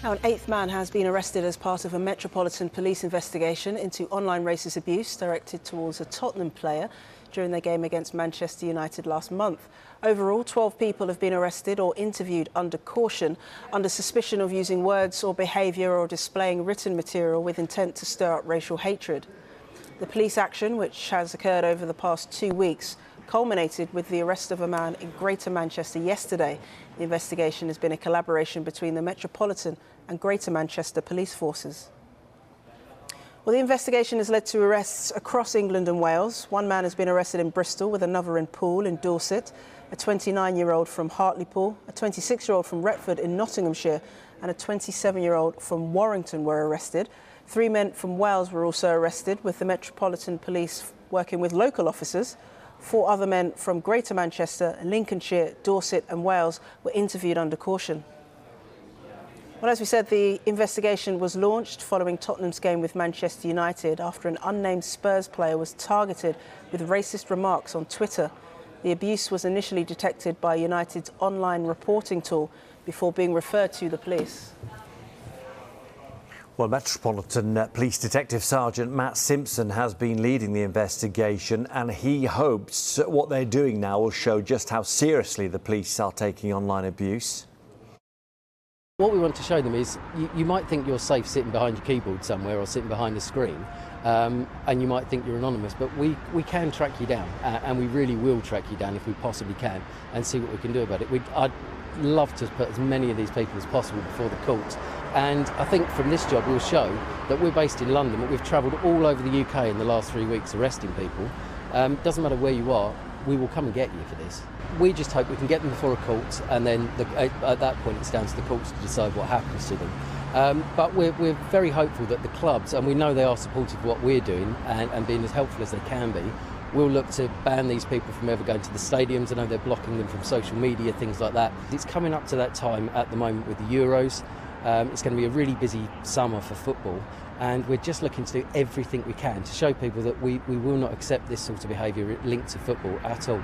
Now, an eighth man has been arrested as part of a Metropolitan Police investigation into online racist abuse directed towards a Tottenham player during their game against Manchester United last month. Overall, 12 people have been arrested or interviewed under caution under suspicion of using words or behaviour or displaying written material with intent to stir up racial hatred. The police action, which has occurred over the past 2 weeks, culminated with the arrest of a man in Greater Manchester yesterday. The investigation has been a collaboration between the Metropolitan and Greater Manchester police forces. Well, the investigation has led to arrests across England and Wales. One man has been arrested in Bristol with another in Poole in Dorset. A 29-year-old from Hartlepool, a 26-year-old from Retford in Nottinghamshire and a 27-year-old from Warrington were arrested. 3 men from Wales were also arrested, with the Metropolitan Police working with local officers. 4 other men from Greater Manchester, Lincolnshire, Dorset and Wales were interviewed under caution. Well, as we said, the investigation was launched following Tottenham's game with Manchester United after an unnamed Spurs player was targeted with racist remarks on Twitter. The abuse was initially detected by United's online reporting tool before being referred to the police. Well, Metropolitan Police Detective Sergeant Matt Simpson has been leading the investigation, and he hopes what they're doing now will show just how seriously the police are taking online abuse. What we want to show them is you might think you're safe sitting behind your keyboard somewhere or sitting behind a screen, and you might think you're anonymous, but we can track you down, and we really will track you down if we possibly can, and see what we can do about it. I'd love to put as many of these people as possible before the courts, and I think from this job we'll show that we're based in London, but we've travelled all over the UK in the last 3 weeks arresting people. Doesn't matter where you are, we will come and get you for this. We just hope we can get them before a court, and then at that point it's down to the courts to decide what happens to them. But we're very hopeful that the clubs, and we know they are supportive of what we're doing and being as helpful as they can be, will look to ban these people from ever going to the stadiums. I know they're blocking them from social media, things like that. It's coming up to that time at the moment with the Euros. It's going to be a really busy summer for football, and we're just looking to do everything we can to show people that we will not accept this sort of behaviour linked to football at all.